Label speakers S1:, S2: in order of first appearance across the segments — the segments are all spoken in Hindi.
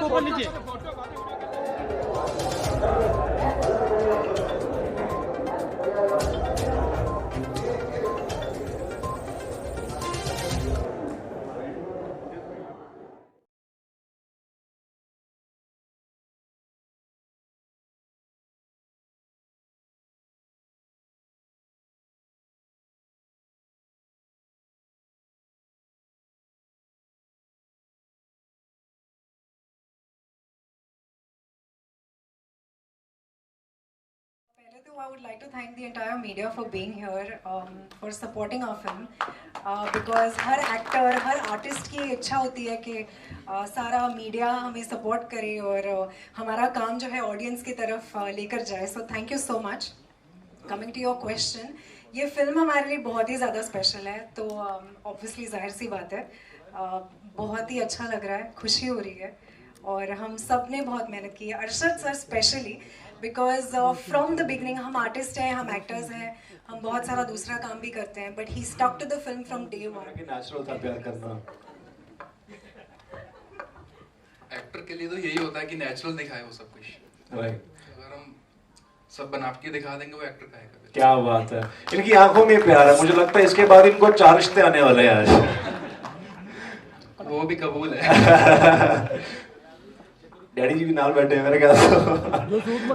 S1: ऊपर नीचे
S2: I would like to thank the entire media for being here, for supporting our film, because her actor, her artist की इच्छा होती है कि सारा media हमें support करे और हमारा काम जो है audience की तरफ लेकर जाए. So thank you so much. Coming to your question, ये film हमारे लिए बहुत ही ज़्यादा special है, तो obviously जाहिर सी बात है, बहुत ही अच्छा लग रहा है, खुशी हो रही है और हम सब ने बहुत मेहनत की है. Arshad sir specially because from the beginning हम आर्टिस्ट हैं, हम एक्टर्स हैं, हम बहुत सारा दूसरा काम भी करते हैं, but he stuck to the film from day one.
S3: Natural था प्यार करना.
S4: एक्टर के लिए तो यही होता है कि नेचुरल दिखाए वो सब कुछ.
S3: राइट.
S4: अगर हम सब बना के दिखा देंगे वो एक्टर काहे करेगा.
S3: क्या बात है. इनकी आंखों में प्यार है. मुझे लगता है इसके बाद इनको 4 रिश्ते आने वाले हैं आज.
S4: वो भी कबूल है.
S3: डैडी जी भी नाल बैठे हैं मेरे ख्याल से.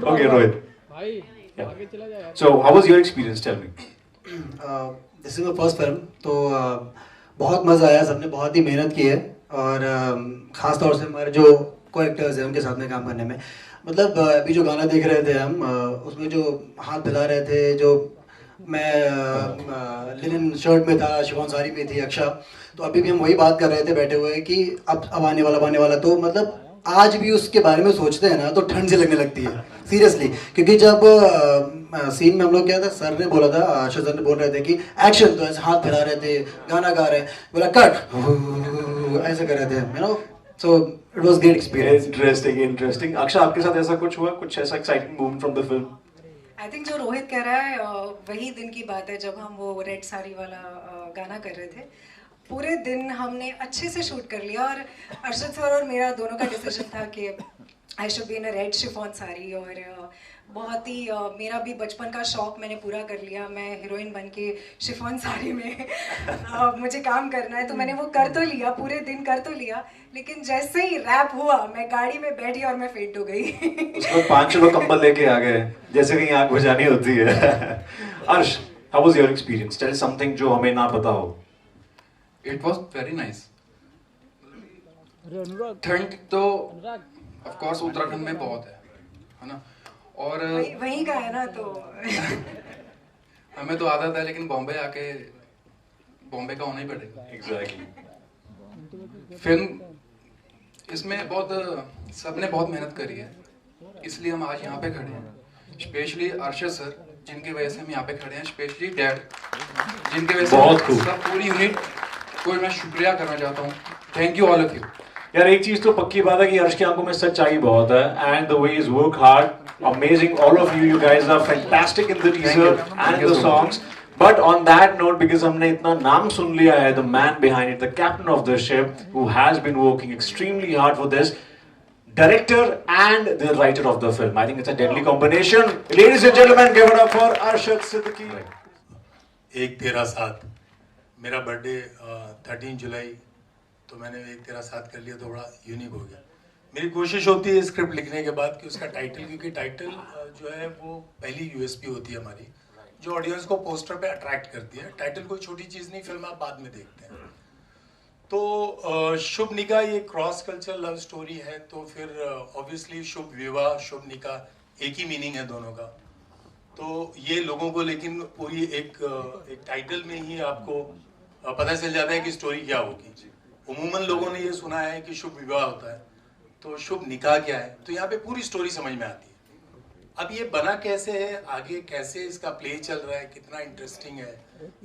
S3: ओके रोहित
S1: भाई आगे चला जा यार.
S3: So how was your experience? Tell me.
S5: This is my first film, तो बहुत मज़ा आया. सबने बहुत ही मेहनत की है और ख़ास तौर से हमारे जो को एक्टर्स हैं उनके साथ में काम करने में. मतलब अभी जो गाना देख रहे थे हम, उसमें जो हाथ हिला रहे थे, जो मैं लिनन शर्ट में था, शिफॉन साड़ी में थी अक्षा, तो अभी भी हम वही बात कर रहे थे बैठे हुए कि अब आने वाला. तो मतलब आज भी उसके बारे में सोचते हैं ना तो ठंड से लगने लगती है सीरियसली. क्योंकि जब सीन में हम लोग क्या था, सर ने बोला था, अरशद सर ने बोल रहे थे कि एक्शन, तो ऐसे हाथ फैला रहे थे, गाना गा रहे हैं, बोला कट, ऐसे कर रहे थे, you know. So it was great experience.
S3: Interesting. Aksha, आपके साथ ऐसा कुछ हुआ, कुछ ऐसा exciting moment from the film?
S2: I think जो रोहित कह रहा है वही दिन की बात है जब हम वो रेड साड़ी वाला गाना कर रहे थे. पूरे दिन हमने अच्छे से शूट कर लिया और अरशद सर और मेरा दोनों का डिसीजन था कि I should be in a red chiffon sari. और बहुत ही मेरा भी बचपन का शौक मैंने पूरा कर लिया. मैं हीरोइन बन के शिफॉन साड़ी में मुझे काम करना है, तो मैंने वो कर तो लिया, पूरे दिन कर तो लिया, लेकिन जैसे ही रैप हुआ मैं गाड़ी में बैठी और मैं फेंट हो गई.
S3: उसको 5 किलो कंबल लेके आ गए जैसे कहीं आग बुझानी होती है. Arsh, how was your experience? Tell something जो हमें ना पता हो.
S4: It was very nice. ठंड तो ऑफ कोर्स उत्तराखंड में बहुत है ना. और
S2: वहीं का है ना, तो
S4: हमें तो आदत है, लेकिन बॉम्बे आके बॉम्बे का होना ही पड़ेगा.
S3: एग्जैक्टली.
S4: फिल्म इसमें बहुत सबने बहुत मेहनत करी है, इसलिए हम आज यहाँ पे खड़े हैं. स्पेशली अरशद सर जिनकी वजह से हम यहाँ पे खड़े हैं, स्पेशली डैड जिनकी वजह से
S3: बहुत खूब.
S4: सब पूरी यूनिट को मैं शुक्रिया करना चाहता हूँ. Thank you all of you.
S3: यार एक चीज तो पक्की बात है कि अर्श की आंखों में सच्चाई बहुत है. And the way is work hard. Amazing all of you guys are fantastic in the teaser and the songs. But on that note, because हमने इतना नाम सुन लिया है, the man behind it, the captain of the ship who has been working extremely hard for this, director and the writer of the film. I think it's a deadly combination. Ladies and gentlemen, give it up for Arshad Siddiqui.
S6: 1-13-7 मेरा बर्थडे 13 जुलाई, तो मैंने 1-13-7 कर लिया, तो बड़ा यूनिक हो गया. मेरी कोशिश होती है स्क्रिप्ट लिखने के बाद कि उसका टाइटल, क्योंकि टाइटल जो है वो पहली यूएसपी होती है हमारी, जो ऑडियंस को पोस्टर पे अट्रैक्ट करती है. टाइटल कोई छोटी चीज़ नहीं, फिल्म आप बाद में देखते हैं. तो शुभ निकाह ये क्रॉस कल्चर लव स्टोरी है, तो फिर ऑब्वियसली शुभ विवाह, शुभ निकाह एक ही मीनिंग है दोनों का. तो ये लोगों को लेकिन पूरी एक टाइटल में ही आपको पता चल जाता है कि स्टोरी क्या होगी. उमूमन लोगों ने ये सुना है कि शुभ विवाह होता है, तो शुभ निकाह क्या है, तो यहाँ पे पूरी स्टोरी समझ में आती है. अब ये बना कैसे है, आगे कैसे इसका प्ले चल रहा है, कितना इंटरेस्टिंग है,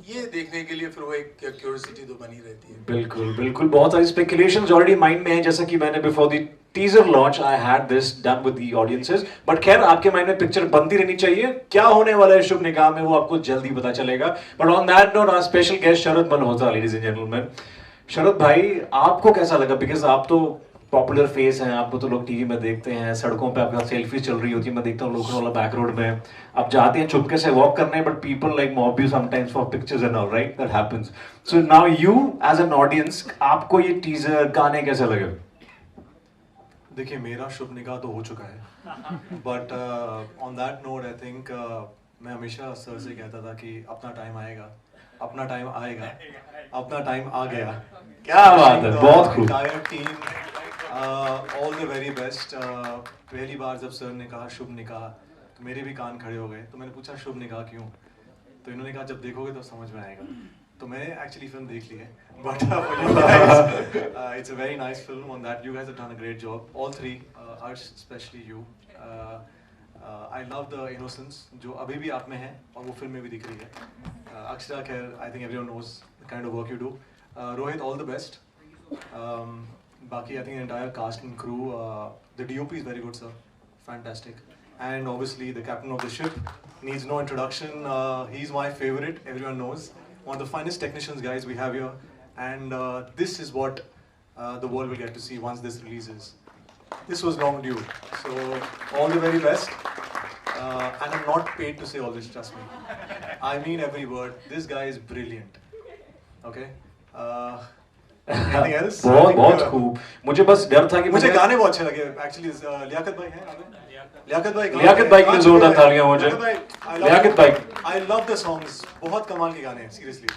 S6: ये देखने के लिए फिर वो एक क्यूरियोसिटी तो बनी रहती है।
S3: बिल्कुल बिल्कुल, बहुत सारी स्पेकुलेशंस ऑलरेडी माइंड में है, जैसा कि मैंने before the teaser launch I had this done with the audiences, but खैर आपके माइंड में पिक्चर बनती रहनी चाहिए। क्या होने वाला है शुभ निकाह में वो आपको जल्दी पता चलेगा। But on that note, our special guest Sharad Malhotra, ladies and gentleman. Sharad भाई, आपको कैसा लगा? बिकॉज आप तो पॉपुलर फेस हैं, आपको तो लोग टीवी में देखते हैं, सड़कों पे आपके साथ सेल्फी चल रही होती है, मैं देखता हूँ लोखंड वाला बैक रोड में आप जाते हैं चुपके से वॉक करने, but people like mob you sometimes for pictures and all, right? That happens. So now you as an audience, आपको ये टीजर गाने कैसे लगे?
S7: देखिए, मेरा शुभ निकाह तो हो चुका है, but on that note I think मैं हमेशा सर से कहता था कि अपना टाइम आएगा, अपना टाइम आएगा, अपना टाइम आ गया।
S3: क्या बात है, बहुत खूब।
S7: Entire team all the very best. पहली बार जब सर ने कहा शुभ निकाह तो मेरे भी कान खड़े हो गए, तो मैंने पूछा शुभ निकाह क्यों? तो इन्होंने कहा जब देखोगे तो समझ में आएगा। तो मैंने एक्चुअली फिल्म देख ली है, but it's a very nice film on that. You guys have done a great job, all three, Arsh specially you. I love the innocence जो अभी भी आप में है और वो फिल्म में भी दिख रही है। अक्षरा खैर, I think everyone knows the kind of work you do. Rohit, all the best. बाकी I think entire cast and crew, the DOP is very good, sir, fantastic. And obviously the captain of the ship needs no introduction. He's my favorite, everyone knows. One of the finest technicians, guys, we have here. And this is what the world will get to see once this releases. This was long due. So all the very best. And I'm not paid to say all this, trust me. I mean every word. This guy is brilliant. Okay? Anything else?
S3: बहुत बहुत खूब। मुझे बस डर था कि
S7: मुझे गाने बहुत अच्छे लगे एक्चुअली। लियाकत भाई हैं? लियाकत भाई
S3: के लिए जोरदार तालियां हो जाए। लियाकत भाई,
S7: आई लव द सॉन्ग्स, बहुत कमाल के गाने हैं सीरियसली।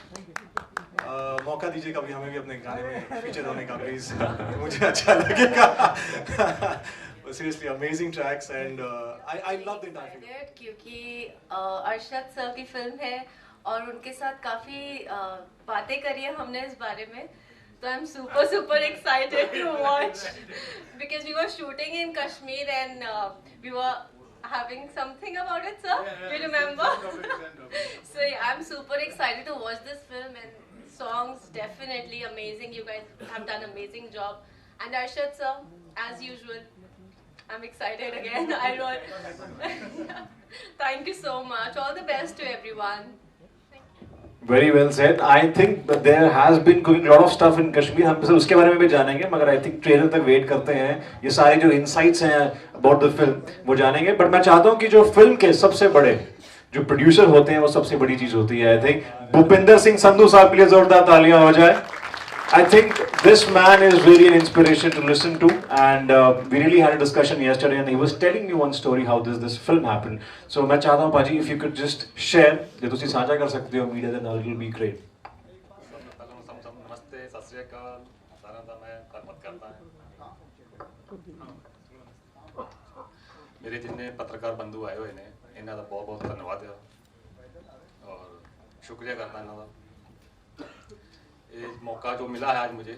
S7: मौका दीजिए कभी हमें भी अपने गाने में फीचर होने का प्लीज, मुझे अच्छा लगेगा। Seriously amazing tracks and I love the entire film,
S8: क्योंकि अरशद सर की फिल्म है और उनके साथ काफी बातें करी है हमने इस बारे में, तो I am super excited to watch because we were shooting in Kashmir and we were having something about it, sir. You remember? So yeah, I'm super excited to watch this film, and songs definitely amazing. You guys have done amazing job, and Arshad sir, as usual, I'm excited again. I know. Thank you so much. All the best to everyone.
S3: Very well said. I think there has been going lot of stuff in Kashmir, हम उसके बारे में भी जानेंगे, मगर आई थिंक ट्रेलर तक वेट करते हैं। ये सारे जो इनसाइट्स हैं अबाउट द फिल्म वो जानेंगे, बट मैं चाहता हूं कि जो फिल्म के सबसे बड़े जो प्रोड्यूसर होते हैं वो सबसे बड़ी चीज होती है। आई थिंक भूपिंदर सिंह संधू साहब के लिए जोरदार तालियां हो जाए। I think this man is really an inspiration to listen to, and we really had a discussion yesterday, and he was telling me one story how this film happened. So मैं चाहता हूँ पाजी, if you could just share, जो तुसी साझा कर सकते हो मीडिया ਦੇ ਨਾਲ, it will be great.
S9: नमस्ते, सत श्री अकाल, सारा दा मैं धन्यवाद करता हूं। मेरे जिन्ने पत्रकार बंधु आए हुए ने, इन्हां दा बहुत बहुत धन्यवाद है और शुक्रिया करता इन्हां दा। ये मौका जो मिला है आज मुझे,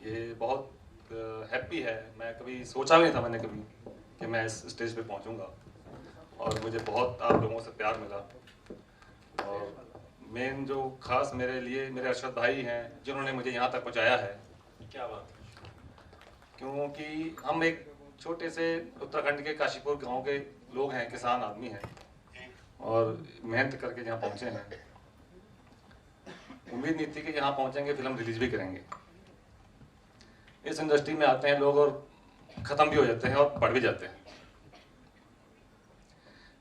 S9: ये बहुत हैप्पी है। मैं कभी सोचा भी नहीं था मैंने कभी कि मैं इस स्टेज पे पहुंचूंगा, और मुझे बहुत आप लोगों से प्यार मिला। और मेन जो खास मेरे लिए मेरे अरशद भाई हैं जिन्होंने मुझे यहाँ तक पहुँचाया है। क्या बात है। क्योंकि हम एक छोटे से उत्तराखंड के काशीपुर गांव के लोग हैं, किसान आदमी हैं, और मेहनत करके यहाँ पहुँचे हैं। उम्मीद नहीं थी कि यहाँ पहुँचेंगे, फिल्म रिलीज भी करेंगे। इस इंडस्ट्री में आते हैं लोग और ख़त्म भी हो जाते हैं और बढ़ भी जाते हैं।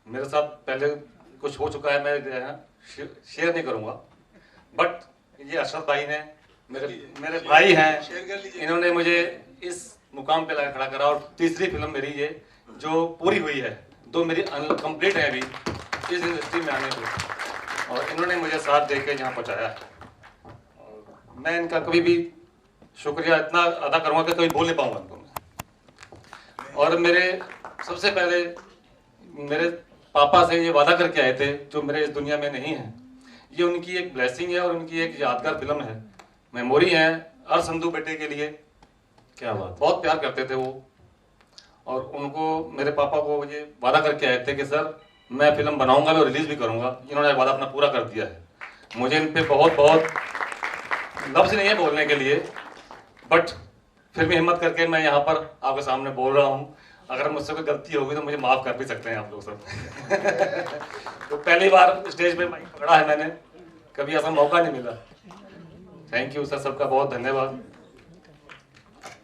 S9: मेरे साथ पहले कुछ हो चुका है, मैं शेयर नहीं करूँगा, बट ये अरशद भाई ने, मेरे भाई हैं, इन्होंने मुझे इस मुकाम पे खड़ा करा। और तीसरी फिल्म मेरी ये जो पूरी हुई है, दो मेरी अनकम्प्लीट है अभी इस इंडस्ट्री में आने को, और इन्होंने मुझे साथ दे के यहाँ पहुँचाया है। मैं इनका कभी भी शुक्रिया इतना अदा करूंगा कि कभी बोल नहीं पाऊंगा इनको मैं। और मेरे सबसे पहले मेरे पापा से ये वादा करके आए थे, जो मेरे इस दुनिया में नहीं है, ये उनकी एक ब्लेसिंग है और उनकी एक यादगार फिल्म है, मेमोरी है। और संधू बेटे के लिए क्या बात, बहुत प्यार करते थे वो। और उनको मेरे पापा को ये वादा करके आए थे कि सर मैं फिल्म बनाऊंगा और रिलीज भी करूंगा। इन्होंने वादा अपना पूरा कर दिया है। मुझे इन पे बहुत बहुत लफ्ज़ नहीं है बोलने के लिए, बट फिर भी हिम्मत करके मैं यहाँ पर आपके सामने बोल रहा हूँ। अगर मुझसे कोई गलती होगी तो मुझे माफ़ कर भी सकते हैं आप लोग सब। तो पहली बार स्टेज पे माइक पकड़ा है मैंने, कभी ऐसा मौका नहीं मिला। थैंक यू सर, सबका बहुत धन्यवाद।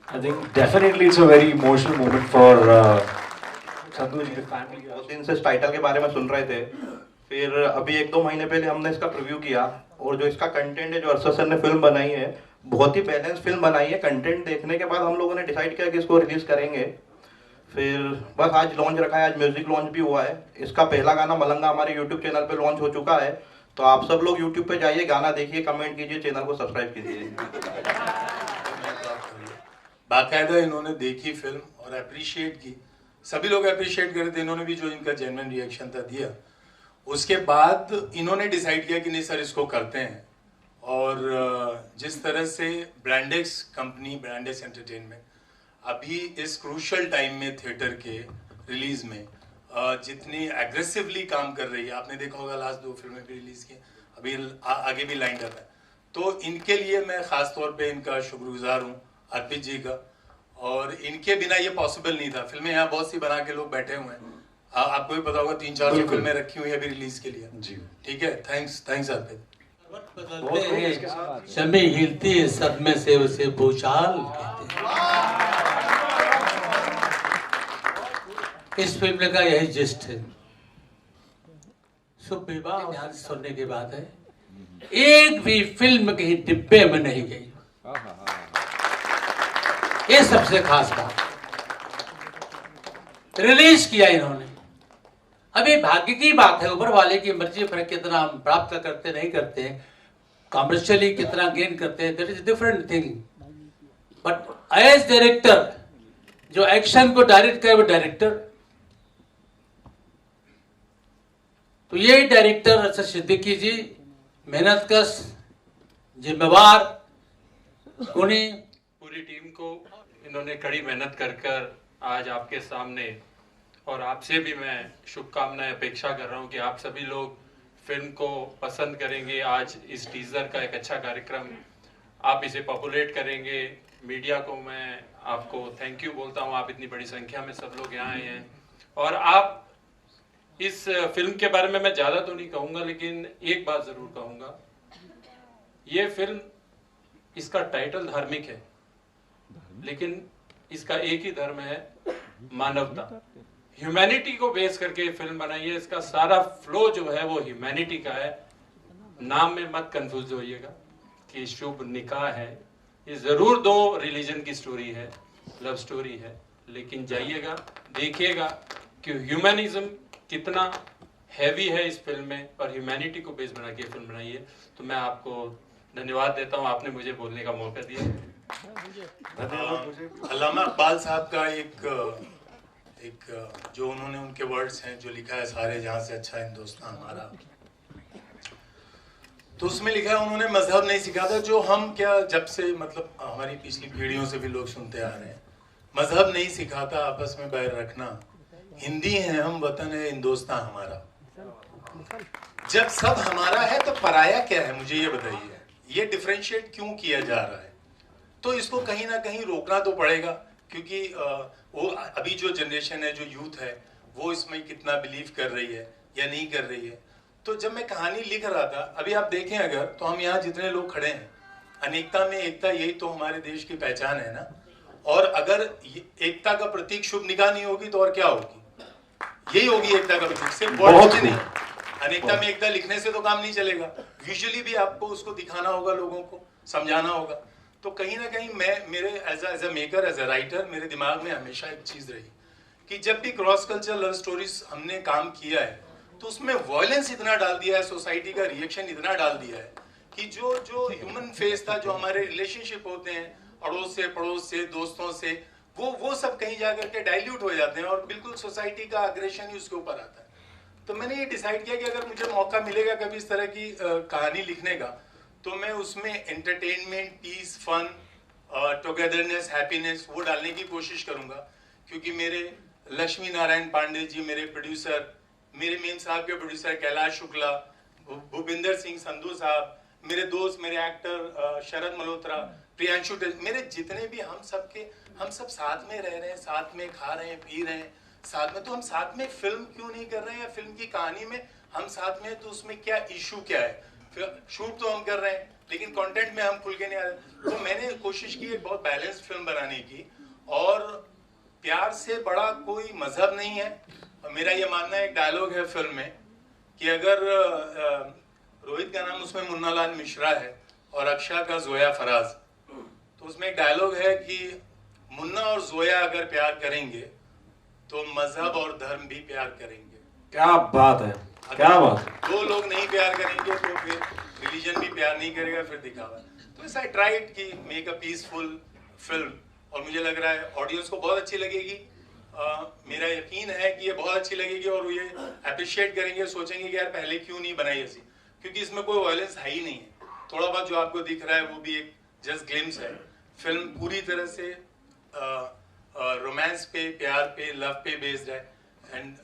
S3: I think definitely it's a very emotional moment for Santu जी के फैमिली।
S10: बहुत दिन से इस टाइटल के बारे में सुन रहे थे, फिर अभी 1-2 महीने पहले हमने इसका प्रीव्यू किया, और जो इसका कंटेंट है, जो अरशद सर ने फिल्म बनाई है, बहुत ही बैलेंस फिल्म बनाई है। कंटेंट देखने के बाद हम लोगों ने डिसाइड किया कि इसको रिलीज करेंगे। फिर बस आज लॉन्च रखा है, आज म्यूजिक लॉन्च भी हुआ है। इसका पहला गाना मलंगा हमारे यूट्यूब चैनल पे लॉन्च हो चुका है, तो आप सब लोग यूट्यूब पे जाइए, गाना देखिए, कमेंट कीजिए, चैनल को सब्सक्राइब कीजिए।
S6: बाकायदा इन्होंने देखी फिल्म और अप्रिशिएट की, सभी लोग अप्रिशिएट कर रहे थे, इन्होंने भी जो इनका जेन्युइन रिएक्शन था दिया। उसके बाद इन्होंने डिसाइड किया कि नहीं सर इसको करते हैं। और जिस तरह से ब्रांडेक्स कंपनी, ब्रांडेक्स एंटरटेनमेंट अभी इस क्रूशल टाइम में थिएटर के रिलीज में जितनी एग्रेसिवली काम कर रही है, आपने देखा होगा लास्ट 2 फिल्में भी रिलीज की, अभी आगे भी लाइंड अप है। तो इनके लिए मैं खास तौर पे इनका शुक्रगुजार हूँ, अर्पित जी का। और इनके बिना ये पॉसिबल नहीं था। फिल्में यहाँ बहुत सी बना के लोग बैठे हुए हैं, आपको भी पता होगा 3-4 फिल्में रखी हुई है अभी रिलीज के लिए जी। ठीक है, थैंक्स अर्पित।
S11: शमी हिलती है सदमे से, उसे भूचाल कहते हैं। इस फिल्म का यही जिस्ट है। शुभ विवाह ध्यान से सुनने की बात है, एक भी फिल्म कहीं डिब्बे में नहीं गई, ये सबसे खास बात। रिलीज किया इन्होंने, अभी भाग्य की बात है, ऊपर वाले की मर्जी पर कितना हम प्राप्त करते नहीं करते हैं, कमर्शियली कितना गेन करते हैं, that is different thing. But as director, जो एक्शन को डायरेक्ट करे वो डायरेक्टर, तो ये डायरेक्टर अरशद सिद्दीकी जी मेहनतकश, जिम्मेवार, गुणी।
S12: पूरी टीम को इन्होंने कड़ी मेहनत कर आज आपके सामने, और आपसे भी मैं शुभकामनाएं अपेक्षा कर रहा हूं कि आप सभी लोग फिल्म को पसंद करेंगे। आज इस टीजर का एक अच्छा कार्यक्रम, आप इसे पॉपुलेट करेंगे। मीडिया को मैं आपको थैंक यू बोलता हूं, आप इतनी बड़ी संख्या में सब लोग यहाँ आए हैं। और आप इस फिल्म के बारे में मैं ज़्यादा तो नहीं कहूँगा, लेकिन एक बात ज़रूर कहूँगा, ये फिल्म, इसका टाइटल धार्मिक है, लेकिन इसका एक ही धर्म है, मानवता। ह्यूमैनिटी को बेस करके फिल्म बनाई है, इसका सारा फ्लो जो है वो ह्यूमैनिटी का है। नाम में मत कंफ्यूज होइएगा कि शुभ निकाह है, ये जरूर 2 रिलीजन की स्टोरी है, लव स्टोरी है, लेकिन जाइएगा देखिएगा कि ह्यूमैनिज्म कितना हैवी है इस फिल्म में, और ह्यूमैनिटी को बेस बना के फिल्म बनाई है। तो मैं आपको धन्यवाद देता हूँ, आपने मुझे बोलने का मौका दिया।
S6: अल्लामा इकबाल साहब का एक जो उन्होंने, उनके वर्ड्स हैं जो लिखा है, सारे जहां से अच्छा हिंदुस्तान हमारा, तो उसमें लिखा है उन्होंने मजहब नहीं सिखाता, जो हम क्या जब से मतलब हमारी पिछली पीढ़ियों से भी लोग सुनते आ रहे हैं, मजहब नहीं सिखाता आपस में बैर रखना, हिंदी है हम, वतन है हिंदुस्तान हमारा। जब सब हमारा है तो पराया क्या है, मुझे ये बताइए, ये डिफरेंशिएट क्यों किया जा रहा है? तो इसको कहीं ना कहीं रोकना तो पड़ेगा, क्योंकि वो अभी जो जनरेशन है, जो यूथ है, वो इसमें कितना बिलीव कर रही है या नहीं कर रही है। तो जब मैं कहानी लिख रहा था, अभी आप देखें अगर, तो हम यहाँ जितने लोग खड़े हैं, अनेकता में एकता, यही तो हमारे देश की पहचान है ना। और अगर एकता का प्रतीक शुभ निकाह नहीं होगी तो और क्या होगी? यही होगी एकता का प्रतीक, सिर्फ वर्ड से नहीं। अनेकता में एकता लिखने से तो काम नहीं चलेगा, विजुअली भी आपको उसको दिखाना होगा, लोगों को समझाना होगा। तो कहीं ना कहीं मैं, मेरे as a maker, as a writer, मेरे दिमाग में हमेशा एक चीज रही कि जब भी क्रॉस कल्चरल लव स्टोरीज हमने काम किया है, तो उसमें वायलेंस इतना डाल दिया है, सोसाइटी का रिएक्शन इतना डाल दिया है कि जो ह्यूमन फेस था, जो हमारे रिलेशनशिप होते हैं अड़ोस से, पड़ोस से, दोस्तों से, वो सब कहीं जाकर के डाइल्यूट हो जाते हैं, और बिल्कुल सोसाइटी का अग्रेशन ही उसके ऊपर आता है। तो मैंने ये डिसाइड किया कि अगर मुझे मौका मिलेगा कभी इस तरह की कहानी लिखने का, तो मैं उसमें entertainment, peace, fun, togetherness, happiness वो डालने की कोशिश करूंगा। क्योंकि मेरे लक्ष्मी नारायण पांडे जी मेरे प्रोड्यूसर, मेरे मेम साहब के प्रोड्यूसर कैलाश शुक्ला, भूपिंदर सिंह संधू साहब, मेरे दोस्त, मेरे एक्टर शरद मल्होत्रा, प्रियांशु, मेरे जितने भी हम सब साथ में रह रहे हैं, साथ में खा रहे हैं, पी रहे हैं साथ में, तो हम साथ में फिल्म क्यों नहीं कर रहे हैं? या फिल्म की कहानी में हम साथ में, तो उसमें क्या इशू क्या है? शूट तो हम कर रहे हैं लेकिन कंटेंट में हम खुल के नहीं आ रहे। तो मैंने कोशिश की एक बहुत बैलेंस्ड फिल्म बनाने की, और प्यार से बड़ा कोई मजहब नहीं है। मेरा ये मानना है, एक डायलॉग है फिल्म में कि अगर रोहित का नाम उसमें मुन्नालाल मिश्रा है और अक्षय का जोया फराज, तो उसमें एक डायलॉग है कि मुन्ना और जोया अगर प्यार करेंगे तो मजहब और धर्म भी प्यार करेंगे।
S3: क्या बात है, क्या बात।
S6: दो लोग नहीं प्यार करेंगे तो फिर रिलीजन भी प्यार नहीं करेगा, फिर दिखावा। तो ऐसा ट्राइड कि मेक अ पीसफुल फिल्म, और मुझे लग रहा है ऑडियंस को बहुत अच्छी लगेगी। मेरा यकीन है कि ये बहुत अच्छी लगेगी और ये अप्रिशिएट करेंगे, सोचेंगे कि यार पहले क्यों नहीं बनाई ऐसी, क्योंकि इसमें कोई वायलेंस है ही नहीं है। थोड़ा बहुत जो आपको दिख रहा है वो भी एक जस्ट ग्लिम्स है। फिल्म पूरी तरह से रोमांस पे, प्यार पे, लव पे बेस्ड है, एंड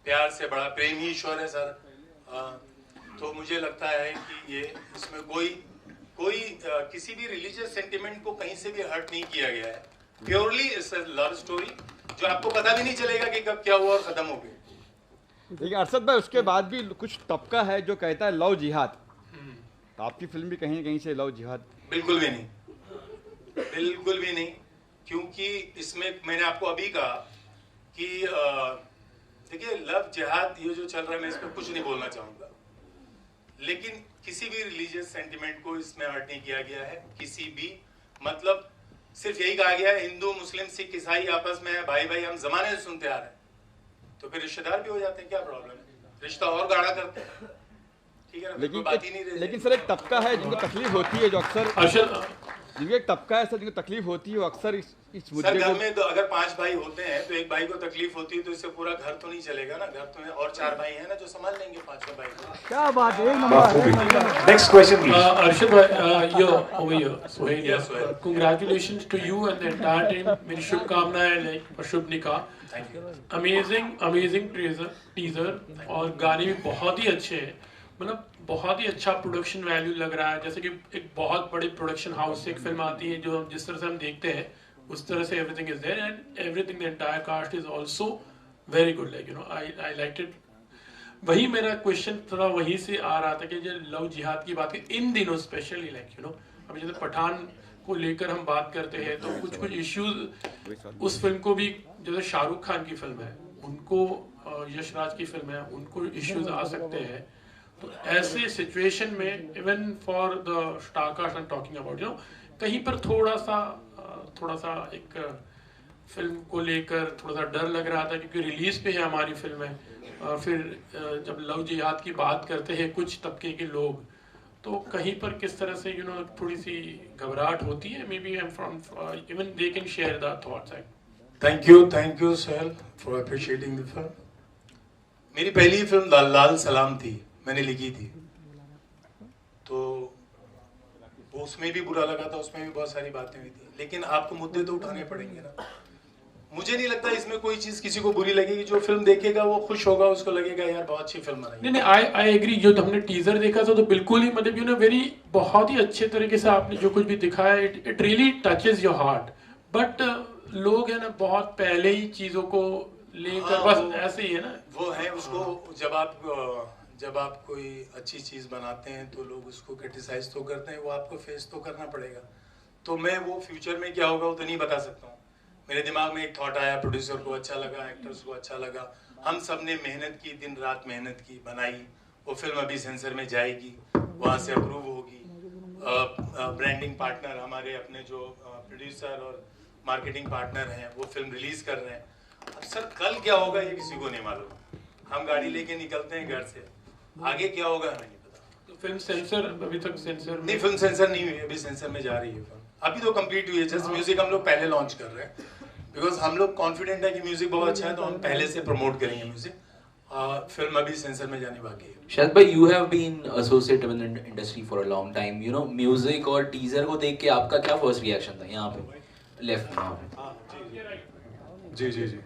S6: प्यार से बड़ा प्रेम ही ईश्वर है सर। तो मुझे लगता है कि ये इसमें कोई किसी भी रिलीजियस सेंटिमेंट को कहीं से भी हर्ट नहीं किया गया है। Purely it's a love story जो आपको पता भी नहीं चलेगा कि कब क्या हुआ और खत्म हो गई।
S1: देखिए अरशद भाई, उसके बाद भी कुछ तबका है जो कहता है लव जिहाद, तो आपकी फिल्म भी कहीं न कहीं से लव जिहाद?
S6: बिल्कुल भी नहीं, बिल्कुल भी नहीं, क्योंकि इसमें मैंने आपको अभी कहा कि देखिए लव जिहाद ये जो चल रहा है, मैं इस पर कुछ नहीं बोलना चाहूंगा, लेकिन किसी भी रिलीजियस सेंटिमेंट को इसमें हर्ट नहीं किया गया है। किसी भी, मतलब सिर्फ यही कहा गया है हिंदू मुस्लिम सिख ईसाई आपस में है, भाई भाई, हम जमाने से सुनते आ रहे हैं, तो फिर रिश्तेदार भी हो जाते हैं, क्या प्रॉब्लम है? रिश्ता और गाढ़ा करते हैं, ठीक है ना?
S1: लेकिन
S6: बात ही नहीं रही।
S1: लेकिन सर एक तबका है जिनको तकलीफ होती है, जो अक्सर जिनको एक तबका है सर जिनको तकलीफ होती है, वो अक्सर इस मुद्दे
S6: सर घर
S1: को,
S6: में तो अगर 5 भाई होते हैं तो एक भाई को तकलीफ होती है तो इससे पूरा घर तो नहीं चलेगा ना। घर तो और 4 भाई हैं ना जो संभाल लेंगे 5वें भाई को।
S1: क्या बात है।
S3: Next question
S12: Arshad bhai, you're over here. Sohail,
S6: Yes, Sohail.
S12: Congratulations to you and the entire team. मेरी शुभकामनाएं like और शुभ निकाह।
S6: Thank you.
S12: अमेजिंग टीजर और गाने भी बहुत ही अच्छे हैं, मतलब बहुत ही अच्छा प्रोडक्शन वैल्यू लग रहा है। जैसे कि एक बहुत बड़े प्रोडक्शन हाउस से एक फिल्म आती है, जो जिस तरह से हम देखते हैं उस तरह से everything is there and everything, the entire cast is also very good, like you know I liked it. वही मेरा क्वेश्चन थोड़ा वहीं से आ रहा था कि जो लव जिहाद की बात है इन दिनों स्पेशली, लाइक यू नो अभी जैसे पठान को लेकर हम बात करते हैं तो कुछ इश्यूज उस फिल्म को भी, जैसे शाहरुख खान की फिल्म है उनको, यशराज की फिल्म है उनको इश्यूज आ सकते हैं। तो ऐसे सिचुएशन में even for the star cast I am talking about, you know कहीं पर थोड़ा सा एक फिल्म को लेकर थोड़ा सा डर लग रहा था, क्योंकि रिलीज पे है हमारी फिल्म है, और फिर जब लव जिहाद की बात करते हैं कुछ तबके के लोग, तो कहीं पर किस तरह से यू नो थोड़ी सी घबराहट होती है। May be from even they can share the thoughts.
S6: Thank you Sohail for appreciating the film. मेरी पहली फिल्म लाल सलाम थी, मैंने लिखी थी, तो उसमें भी बुरा लगा था, उसमें भी बहुत सारी बातें हुई थी, लेकिन आपको मुद्दे तो उठाने पड़ेंगे ना। मुझे नहीं लगता इसमें कोई चीज किसी को बुरी लगेगी। जो फिल्म देखेगा वो खुश होगा, उसको लगेगा यार बहुत अच्छी फिल्म बनाई।
S12: नहीं, आई एग्री। जो हमने टीजर देखा था तो बिल्कुल ही मतलब यू नो बहुत ही अच्छे तरीके से आपने जो कुछ भी दिखाया, it really touches your heart. But लोग है ना बहुत पहले ही चीजों को लेकर बस ऐसे ही है ना,
S6: वो है उसको जब आप कोई अच्छी चीज बनाते हैं तो लोग उसको क्रिटिसाइज तो करते हैं, वो आपको फेस तो करना पड़ेगा। तो मैं वो फ्यूचर में क्या होगा वो तो नहीं बता सकता हूँ। मेरे दिमाग में एक थॉट आया, प्रोड्यूसर को अच्छा लगा, एक्टर्स को अच्छा लगा, हम सब ने मेहनत की, दिन रात मेहनत की, बनाई। वो फिल्म अभी सेंसर में जाएगी, वहाँ से अप्रूव होगी। ब्रांडिंग पार्टनर हमारे अपने जो प्रोड्यूसर और मार्केटिंग पार्टनर हैं वो फिल्म रिलीज कर रहे हैं। अब सर कल क्या होगा ये किसी को नहीं मालूम। हम गाड़ी लेके निकलते हैं घर से, आगे क्या होगा हमें नहीं पता।
S12: तो फिल्म सेंसर अभी तक सेंसर
S6: नहीं, फिल्म सेंसर नहीं हुई, अभी सेंसर में जा रही है फिल्म। अभी तो कंप्लीट हुई है, जस्ट म्यूजिक हम लोग पहले लॉन्च कर रहे हैं, बिकॉज हम लोग कॉन्फिडेंट है कि म्यूजिक बहुत अच्छा है, तो हम पहले से प्रमोट करेंगे म्यूजिक। फिल्म अभी सेंसर में जाने बाकी है।
S13: शायद भाई, you have been associated with the industry for a long time, you know, music और टीजर को देख के आपका क्या फर्स्ट रिएक्शन था यहाँ पे लेफ्ट में?
S7: जी जी जी।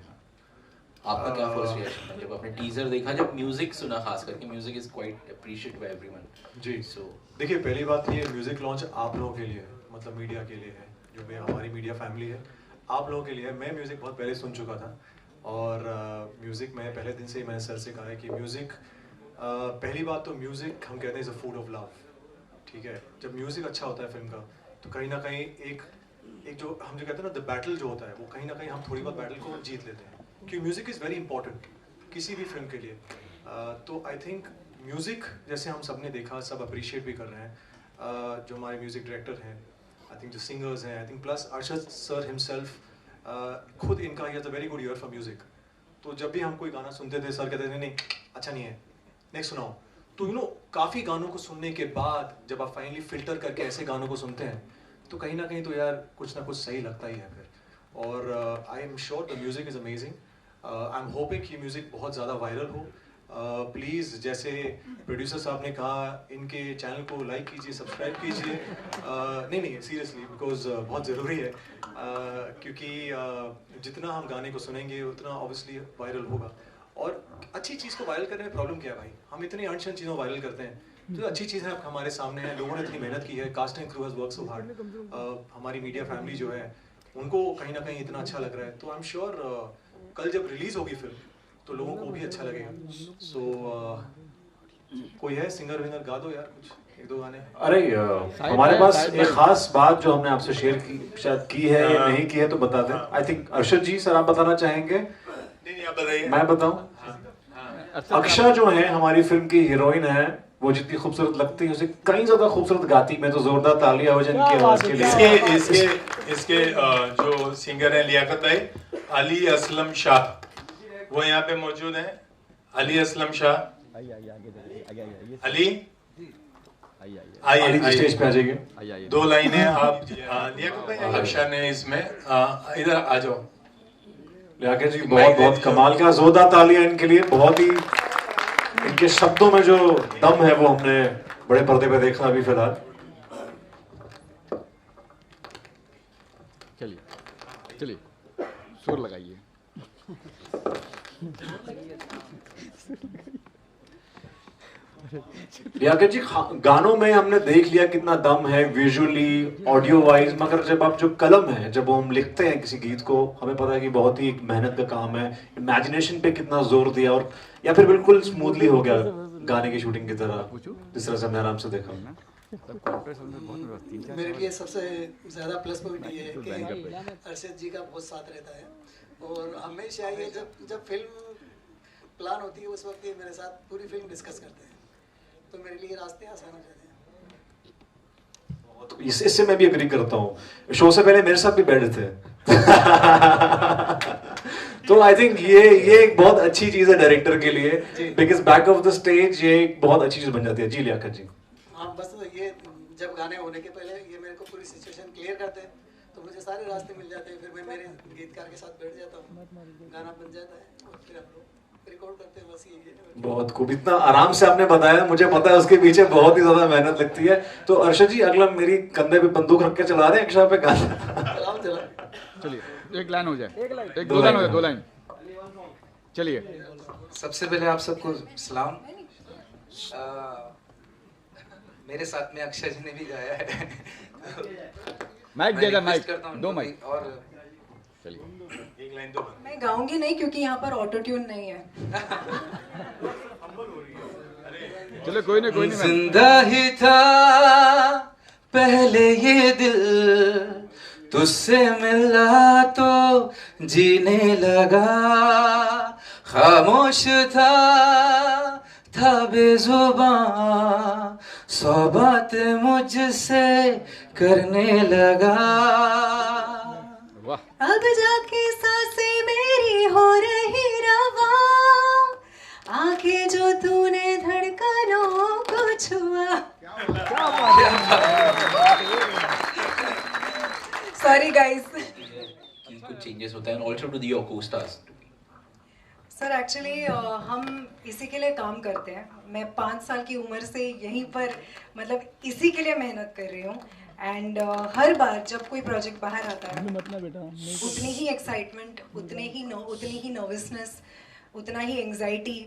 S13: आपका क्या फर्स्ट रिएक्शन था जब आपने टीजर देखा, जब म्यूजिक सुना, खास करके music is quite appreciated by everyone.
S7: जी
S13: सो
S7: देखिए, पहली बात ये म्यूज़िक लॉन्च आप लोगों के लिए है, मतलब मीडिया के लिए है, जो भी हमारी मीडिया फैमिली है, आप लोगों के लिए है। मैं म्यूज़िक बहुत पहले सुन चुका था और म्यूज़िक मैं पहले दिन से ही मैंने सर से कहा है कि म्यूज़िक, पहली बात तो म्यूज़िक हम कहते हैं is a food of love, ठीक है। जब म्यूज़िक अच्छा होता है फिल्म का तो कहीं ना कहीं एक जो हम जो कहते हैं ना द बैटल जो होता है, वो कहीं ना कहीं हम थोड़ी बहुत बैटल को जीत लेते हैं, क्योंकि म्यूज़िक इज़ वेरी इंपॉर्टेंट किसी भी फिल्म के लिए। तो आई थिंक म्यूज़िक जैसे हम सब ने देखा, सब अप्रिशिएट भी कर रहे हैं, जो हमारे म्यूज़िक डायरेक्टर हैं, आई थिंक जो सिंगर्स हैं, I think plus Arshad sir himself, खुद इनका ही a very good ear for music. तो जब भी हम कोई गाना सुनते थे सर कहते थे नहीं अच्छा नहीं है, नेक्स्ट सुनाओ। तो काफ़ी गानों को सुनने के बाद जब आप फाइनली फ़िल्टर करके ऐसे गानों को सुनते हैं तो कहीं ना कहीं तो यार कुछ ना कुछ सही लगता ही है फिर। और आई am sure the music is amazing. I am hoping कि म्यूज़िक बहुत ज़्यादा वायरल हो। प्लीज़ जैसे प्रोड्यूसर साहब ने कहा, इनके चैनल को लाइक कीजिए, सब्सक्राइब कीजिए। नहीं सीरियसली, बिकॉज बहुत ज़रूरी है, क्योंकि जितना हम गाने को सुनेंगे उतना ऑब्वियसली वायरल होगा। और अच्छी चीज़ को वायरल करने में प्रॉब्लम क्या है भाई, हम इतनी अनशन चीज़ों को वायरल करते हैं, तो अच्छी चीज़ें हमारे सामने हैं, लोगों ने इतनी मेहनत की है, cast and crew has work so hard. हमारी मीडिया फैमिली जो है उनको कहीं ना कहीं इतना अच्छा लग रहा है, तो आई एम श्योर कल जब रिलीज़ होगी फिल्म तो लोगों को भी अच्छा लगेगा। सो कोई है सिंगर विंगर, गा दो यार कुछ एक दो गाने।
S3: अरे हमारे पास एक खास बात जो हमने आपसे शेयर की, शायद की है या नहीं की है तो बता दें। I think Arshad ji sir आप बताना चाहेंगे?
S6: नहीं आप बताइए।
S3: मैं बताऊं? अक्षा जो है हमारी फिल्म की हीरोइन है, वो जितनी खूबसूरत लगती है उसे कहीं ज्यादा खूबसूरत गाती। मैं तो जोरदार तालियां हो जाए इनकी आवाज के लिए।
S6: इसके जो सिंगर हैं लियाकत भाई, अली असलम शाह, वो यहाँ पे मौजूद हैं। अली असलम शाह, अली आइए
S3: स्टेज पे आ जाइए।
S6: दो लाइनें आप लियाकत भाई, अक्षा ने इसमें इधर आ जाओ।
S3: लियाकत जी बहुत कमाल का, जोरदार तालियां इनके लिए। बहुत ही इनके शब्दों में जो दम है वो हमने बड़े पर्दे पे देखा अभी फिलहाल।
S1: चलिए सुर लगाइए।
S3: लियाकत जी गानों में हमने देख लिया कितना दम है विजुअली, ऑडियो वाइज, मगर जब आप जो कलम है, जब हम लिखते हैं किसी गीत को, हमें पता है कि बहुत ही मेहनत का काम है, इमेजिनेशन पे कितना जोर दिया, और या फिर बिल्कुल स्मूथली हो गया गाने की शूटिंग की तरह, जिस तरह से हमने आराम से देखा।
S5: मेरे लिए सबसे ज़्यादा प्लस पॉइंट ये है कि अरशद जी का बहुत साथ रहता है, और हमेशा ये जब फिल्म प्लान होती है उस वक्त ये मेरे साथ पूरी फिल्म डिस्कस करते हैं, तो मेरे लिए रास्ते आसान हो जाते हैं।
S3: इससे मैं भी एग्री करता हूँ। शो से पहले मेरे साथ भी बैठे थे तो आई थिंक ये एक बहुत अच्छी चीज है डायरेक्टर के लिए, because back of the stage ये एक बहुत अच्छी चीज बन जाती है। जी लियाकत जी।
S5: हाँ बस ये जब गाने होने के पहले ये मेरे को पूरी सिचुएशन क्लियर करते हैं तो मुझे सारे रास्ते मिल जाते हैं, फिर मैं मेरे गीतकार के साथ बैठ जाता हूँ, गाना बन जाता है और फिर हम लोग रिकॉर्ड करते हैं। बस ये
S3: बहुत खूब, इतना आराम से आपने बताया, मुझे पता है उसके पीछे बहुत ही ज्यादा मेहनत लगती है। तो अरशद जी अगला मेरी कंधे पे बंदूक रख के चला रहे हैं अक्षा पे गाना।
S1: चलिए एक लाइन हो जाए, एक दो लाइन हो जाए, दो लाइन। चलिए
S14: सबसे पहले आप सबको सलाम। मेरे साथ में अक्षय जी ने भी गाया है।
S1: माइक देगा, माइक दो माइक।
S14: और
S1: चलिए
S6: एक लाइन तो
S2: मैं गाऊंगी नहीं क्योंकि यहाँ पर ऑटो ट्यून नहीं है।
S1: चलो कोई नहीं
S14: जिंदा ही था पहले ये दिल, तुझसे मिला तो जीने लगा, खामोश था बेजुबान, सौ बातें मुझसे करने लगा,
S2: अब जाके सांसें मेरी हो रही रवा, आके जो तूने धड़कनों को छुआ। Sorry guys.
S13: कुछ चेंजेस होता है, also to your co-stars.
S2: Sir actually हम इसी के लिए काम करते हैं। मैं 5 साल की उम्र से यहीं पर मतलब इसी के लिए मेहनत कर रही हूँ। एंड हर बार जब कोई प्रोजेक्ट बाहर आता है उतनी ही एक्साइटमेंट, उतनी ही नर्वसनेस, उतना ही एंग्जाइटी,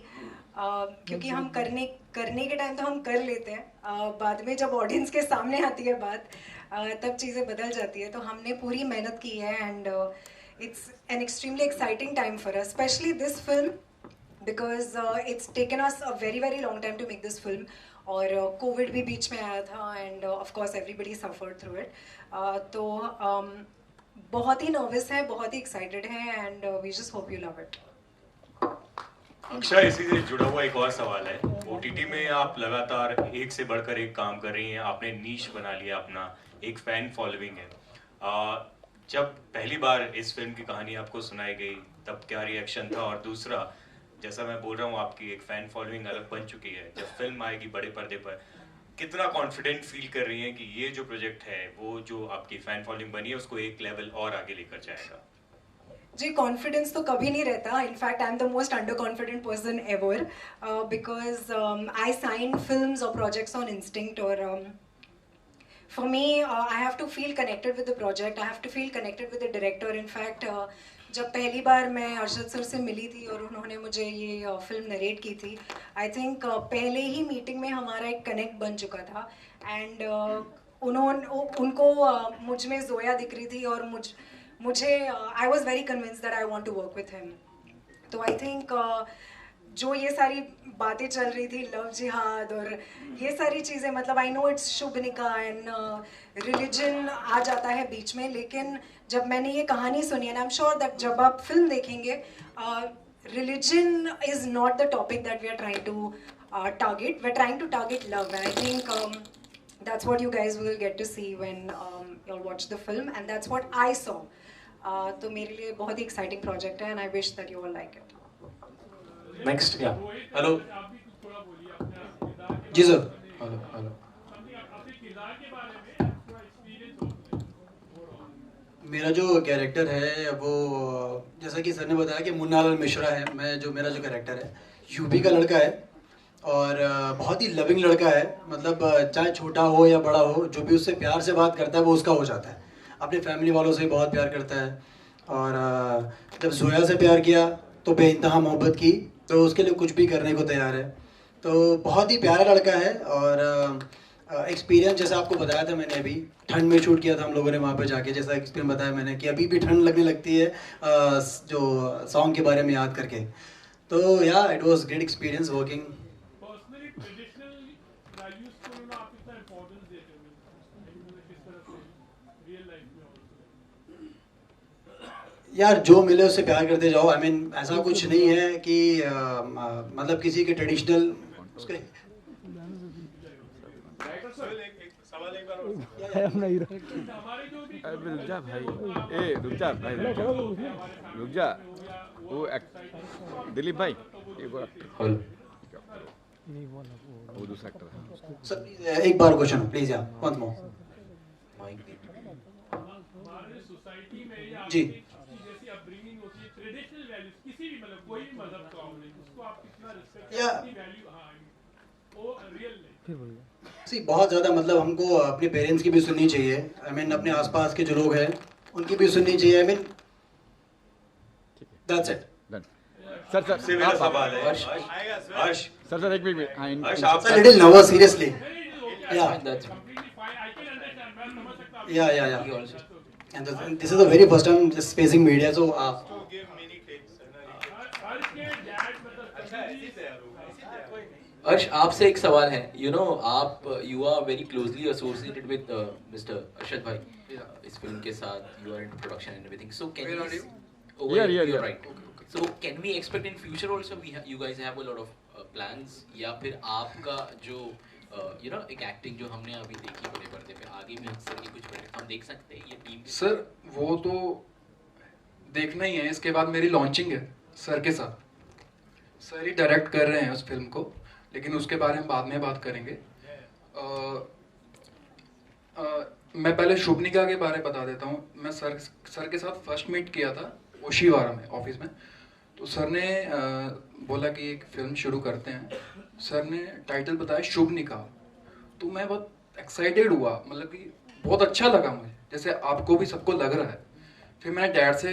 S2: क्योंकि हम करने के टाइम तो हम कर लेते हैं, बाद में जब ऑडियंस के सामने आती है बात तब चीज़ें बदल जाती है। तो हमने पूरी मेहनत की है and it's an extremely exciting time for us, specially this film, because it's taken us a very very long time to make this film. और कोविड भी बीच में आया था and of course everybody suffered through it. तो बहुत ही नर्वस है, बहुत ही एक्साइटेड है and we just hope you love it.
S15: Akshay, इसी से जुड़ा हुआ एक और सवाल है। ओटीटी में आप लगातार एक से बढ़कर एक काम कर रही हैं, आपने नीश बना लिया अपना, एक फैन फॉलोइंग है। जब पहली बार इस फिल्म की कहानी आपको सुनाई गई तब क्या रिएक्शन था? और दूसरा, जैसा मैं बोल रहा हूँ, आपकी एक फैन फॉलोइंग अलग बन चुकी है, जब फिल्म आएगी बड़े पर्दे पर कितना कॉन्फिडेंट फील कर रही हैं कि ये जो प्रोजेक्ट है वो जो आपकी फैन फॉलोइंग बनी है उसको एक लेवल और आगे लेकर जाएगा?
S2: जी, कॉन्फिडेंस तो कभी नहीं रहता। In fact I am the most under confident person ever, because I sign films और प्रोजेक्ट्स ऑन इंस्टिंक्ट। और for me I have to feel connected with the project, I have to feel connected with the director. In fact जब पहली बार मैं अरशद सर से मिली थी और उन्होंने मुझे ये फिल्म नरेट की थी, आई थिंक पहले ही मीटिंग में हमारा एक कनेक्ट बन चुका था एंड उनको मुझ में जोया दिख रही थी और मुझे I was very convince that I want to work with him. तो आई थिंक जो ये सारी बातें चल रही थी, लव जिहाद और ये सारी चीज़ें, मतलब आई नो इट्स शुभ निकाह एंड रिलीजन आ जाता है बीच में, लेकिन जब मैंने ये कहानी सुनी and I am sure that जब आप फिल्म देखेंगे, religion is not the topic that we are trying to target. We're trying to target love, and I think that's what you guys will get to see when you'll watch the film, and that's what I saw. तो मेरे लिए बहुत ही exciting project है, and I wish that you all like it.
S3: Next, yeah. Hello.
S5: जी सर।
S3: Hello.
S5: मेरा जो कैरेक्टर है वो, जैसा कि सर ने बताया कि मुन्ना लाल मिश्रा है। मेरा जो कैरेक्टर है यूपी का लड़का है और बहुत ही लविंग लड़का है। मतलब चाहे छोटा हो या बड़ा हो, जो भी उससे प्यार से बात करता है वो उसका हो जाता है। अपने फैमिली वालों से बहुत प्यार करता है और जब जोया से प्यार किया तो बेइंतहा मोहब्बत की, तो उसके लिए कुछ भी करने को तैयार है। तो बहुत ही प्यारा लड़का है और एक्सपीरियंस जैसा आपको बताया था मैंने, अभी ठंड में शूट किया था हम लोगों ने वहाँ पे जाके। जैसा एक्सपीरियंस बताया मैंने कि अभी भी ठंड लगने लगती है जो सॉन्ग के बारे में याद करके। तो या it was great experience working. यार जो मिले उससे प्यार करते जाओ। आई मीन ऐसा कुछ नहीं है कि मतलब किसी के ट्रेडिशनल उसके
S1: रुक जा वो दिलीप भाई वो दूसरा एक्टर
S5: सर। एक बार क्वेश्चन प्लीज, या वंस मोर जी। बहुत ज़्यादा मतलब हमको अपने पेरेंट्स की भी सुननी चाहिए। आई मीन अपने आसपास के जो लोग हैं उनकी भी सुननी चाहिए। I mean that's it.
S1: Sir
S15: से मेरा सवाल है
S1: हर्ष सर एक मिनट
S15: हर्ष आप
S5: लिटिल नर्वस सीरियसली। या and this is the very first time just facing media, so
S13: अर्श, आपसे एक सवाल है। यू नो आप you are very closely associated with mister Arshad भाई इस फिल्म के साथ। You are in production and everything, so can you right, so can we expect in future also you guys have a lot of plans, या फिर आपका जो यू नो एक एक्टिंग जो हमने अभी देखी बड़े पर्दे पे, आगे भी अक्सर ये कुछ प्रोजेक्ट हम देख सकते हैं ये टीम?
S4: सर वो तो देखना ही है। इसके बाद मेरी लॉन्चिंग है सर के साथ। सर ही डायरेक्ट कर रहे हैं उस फिल्म को, लेकिन उसके बारे में बाद में बात करेंगे। मैं पहले शुभनिका के बारे में बता देता हूँ। मैं सर के साथ फर्स्ट मीट किया था ओशीवारा में ऑफिस में। तो सर ने बोला कि एक फिल्म शुरू करते हैं। सर ने टाइटल बताया शुभ निकाह। तो मैं बहुत एक्साइटेड हुआ, मतलब कि बहुत अच्छा लगा मुझे, जैसे आपको भी सबको लग रहा है। फिर मैंने डैड से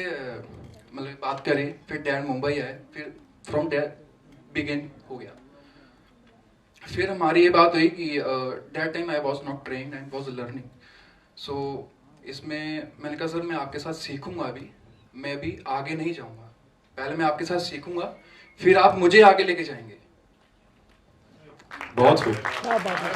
S4: मतलब बात करी, फिर डैड मुंबई आए, फिर फ्रॉम डैड बिगिन हो गया। फिर हमारी ये बात हुई कि that time I was not trained and was learning. So इसमें मैंने कहा सर मैं आपके साथ सीखूंगा, अभी मैं भी आगे नहीं जाऊंगा, पहले मैं आपके साथ सीखूंगा, फिर आप मुझे आगे लेके जाएंगे।
S3: बहुत खूब।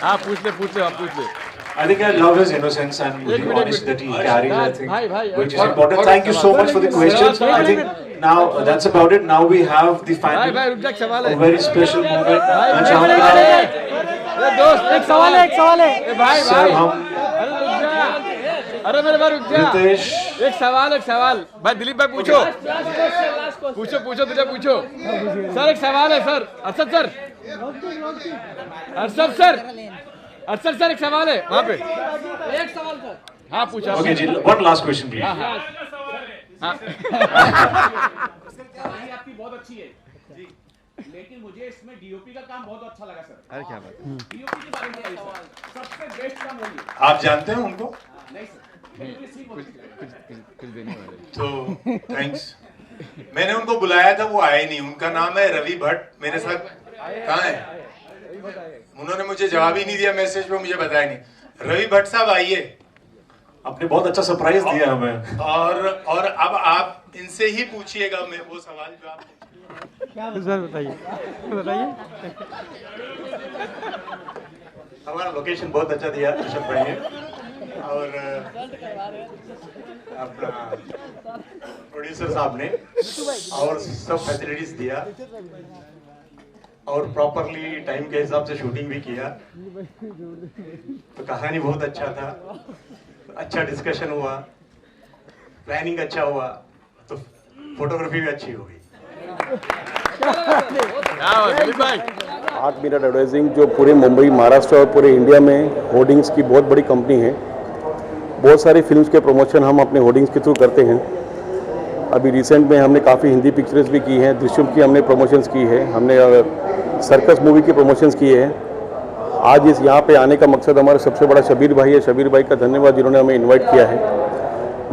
S1: हाँ पूछ ले आप पूछ ले।
S3: I think I love his innocence and the honesty that he carries, I think, which is important. Thank you so much for the questions. I think now that's about it. Now we have the final, a very special moment. मैं चाहूँगा
S1: एक सवाल है भाई
S3: सर हम
S1: अरे मेरे भाई रुक जा।
S3: रितेश
S1: एक सवाल भाई दिलीप भाई पूछो दिलीप पूछो। सर एक सवाल है सर, अरशद सर एक सवाल है वहाँ पे। एक सवाल सर। हाँ पूछा।
S3: Okay ji, one last question please.
S1: हाँ।
S16: आपकी बहुत अच्छी है जी, लेकिन मुझे इसमें डीओपी का काम बहुत अच्छा लगा सर।
S1: अरे क्या बात।
S16: डीओपी के बारे में बताइए सर, सबसे बेस्ट काम वही है।
S6: आप जानते हैं उनको?
S16: नहीं सर,
S1: कुछ देने वाले।
S6: तो थैंक्स। मैंने उनको बुलाया था, वो आए नहीं। उनका नाम है रवि भट्ट, मेरे साथ कहाँ है? उन्होंने मुझे जवाब ही नहीं दिया मैसेज पे, मुझे बताया नहीं। रवि भट्ट साहब आइए।
S3: आपने बहुत अच्छा सरप्राइज दिया हमें।
S6: और अब आप इनसे ही पूछिएगा मैं वो सवाल जो आप
S1: सर बताइए।
S10: हमारा लोकेशन बहुत अच्छा दिया अरशद भाई ने, और अपना प्रोड्यूसर साहब ने, और सब फैसिलिटीज दिया, और प्रॉपरली टाइम के हिसाब से शूटिंग भी किया। तो कहानी बहुत अच्छा था, अच्छा डिस्कशन हुआ, प्लानिंग अच्छा हुआ, तो फोटोग्राफी भी अच्छी हो गई।
S17: 8 मिनट एडवर्टाइजिंग जो पूरे मुंबई, महाराष्ट्र और पूरे इंडिया में होर्डिंग्स की बहुत बड़ी कंपनी है। बहुत सारी फिल्म्स के प्रमोशन हम अपने होर्डिंग्स के थ्रू करते हैं। अभी रिसेंट में हमने काफ़ी हिंदी पिक्चर्स भी की हैं, दृश्यम की हमने प्रमोशंस की है, हमने सर्कस मूवी की प्रमोशंस की है। आज इस यहाँ पे आने का मकसद हमारा सबसे बड़ा शबीर भाई है। शबीर भाई का धन्यवाद जिन्होंने हमें इनवाइट किया है।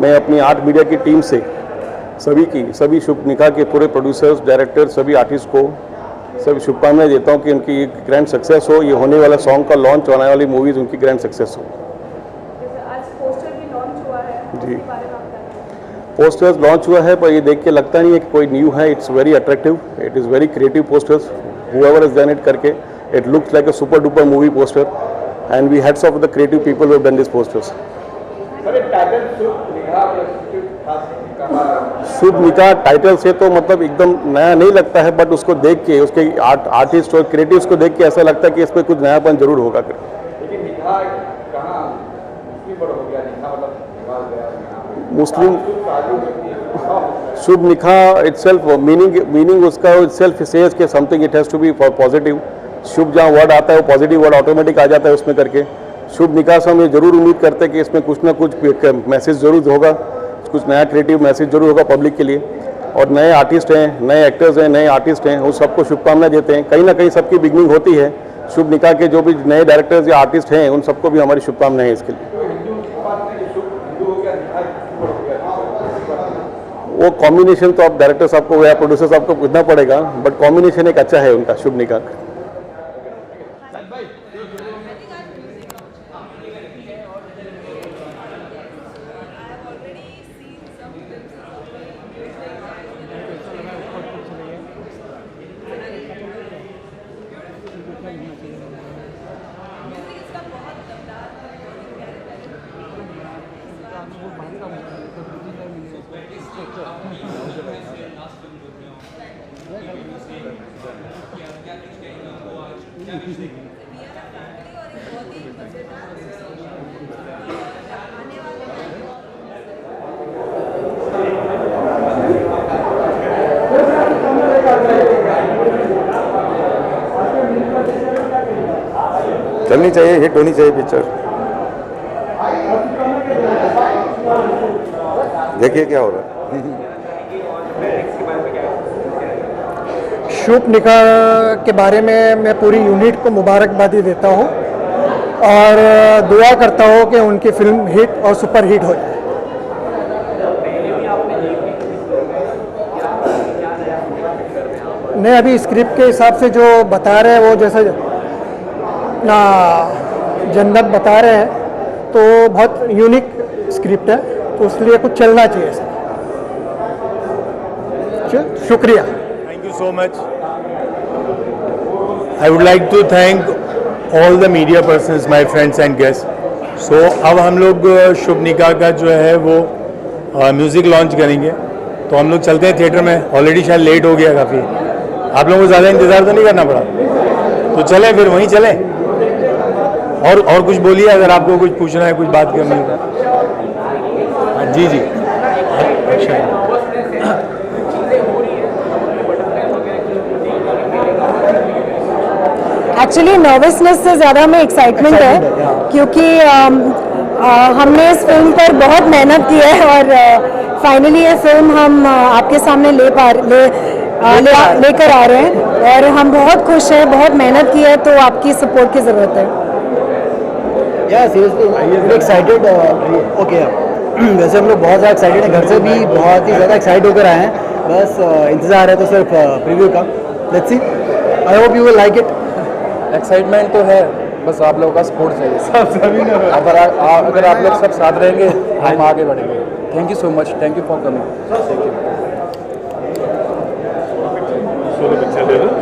S17: मैं अपनी 8 मीडिया की टीम से सभी शुभ निकाह के पूरे प्रोड्यूसर्स, डायरेक्टर्स, सभी आर्टिस्ट को सभी शुभकामनाएं देता हूँ कि उनकी ग्रैंड सक्सेस हो। ये होने वाला सॉन्ग का लॉन्च, आने वाली मूवीज़ उनकी ग्रैंड सक्सेस हो।
S8: आज पोस्टर भी लॉन्च हुआ है
S17: जी, पोस्टर्स लॉन्च हुआ है, पर ये देख के लगता नहीं है कि कोई न्यू है। It's very attractive, it is very creative posters, whoever has done it करके it looks like a super duper movie poster and we hats off to the creative people who have done these posters. शुभ निकाह टाइटल से तो मतलब एकदम नया नहीं लगता है, बट उसको देख के उसके आर्टिस्ट और क्रिएटिव्स को देख के ऐसा लगता है कि इसमें कुछ नयापन जरूर होगा। मुस्लिम शुभ निकाह itself मीनिंग उसका itself says कि something it has to be positive। शुभ जहाँ वर्ड आता है वो पॉजिटिव वर्ड ऑटोमेटिक आ जाता है उसमें करके। शुभ निकाह से हम ये जरूर उम्मीद करते हैं कि इसमें कुछ ना कुछ मैसेज जरूर होगा, कुछ नया क्रिएटिव मैसेज जरूर होगा पब्लिक के लिए। और नए आर्टिस्ट हैं, नए एक्टर्स हैं, नए आर्टिस्ट हैं, वो सबको शुभकामनाएं देते हैं। कहीं ना कहीं सबकी बिगनिंग होती है। शुभ निकाह के जो भी नए डायरेक्टर्स या आर्टिस्ट हैं उन सबको भी हमारी शुभकामनाएं हैं इसके लिए। वो कॉम्बिनेशन तो आप डायरेक्टर साहब को या प्रोड्यूसर साहब को पूछना पड़ेगा, बट कॉम्बिनेशन एक अच्छा है उनका शुभ निकाह।
S18: चलनी चाहिए, हिट होनी चाहिए पिक्चर। देखिए क्या हो रहा है।
S19: शुभ निकाह के बारे में मैं पूरी यूनिट को मुबारकबादी देता हूँ। और दुआ करता हूँ कि उनकी फिल्म हिट और सुपर हिट हो जाए। नहीं, अभी स्क्रिप्ट के हिसाब से जो बता रहे हैं वो जैसे ना जन्नत बता रहे हैं तो बहुत यूनिक स्क्रिप्ट है, तो इसलिए कुछ चलना चाहिए सर। शुक्रिया।
S6: Thank you so much. I would like to thank all the media persons, my friends and guests. So अब हम लोग शुभ निकाह का जो है वो म्यूज़िक लॉन्च करेंगे, तो हम लोग चलते हैं थिएटर में। ऑलरेडी शायद लेट हो गया काफ़ी, आप लोगों को ज़्यादा इंतज़ार तो नहीं करना पड़ा, तो चलें फिर वहीं चलें। और कुछ बोलिए अगर आपको कुछ पूछना है, कुछ बात करनी है। जी जी अच्छा।
S20: एक्चुअली नर्वसनेस से ज़्यादा में एक्साइटमेंट है, क्योंकि हमने इस फिल्म पर बहुत मेहनत की है और फाइनली ये फिल्म हम आपके सामने लेकर आ रहे हैं और हम बहुत खुश हैं। बहुत मेहनत की है, तो आपकी सपोर्ट की ज़रूरत है।
S5: Seriously excited. ओके, वैसे हम लोग बहुत ज़्यादा एक्साइटेड हैं, घर से भी बहुत ही ज़्यादा एक्साइट होकर आए हैं। बस इंतज़ार है तो सिर्फ प्रीव्यू का। Let's see, I hope you will like it.
S21: Excitement तो है, बस आप लोगों का सपोर्ट चाहिए। अगर आप लोग सब साथ रहेंगे हम आगे बढ़ेंगे। Thank you so much, thank you for coming. Thank you.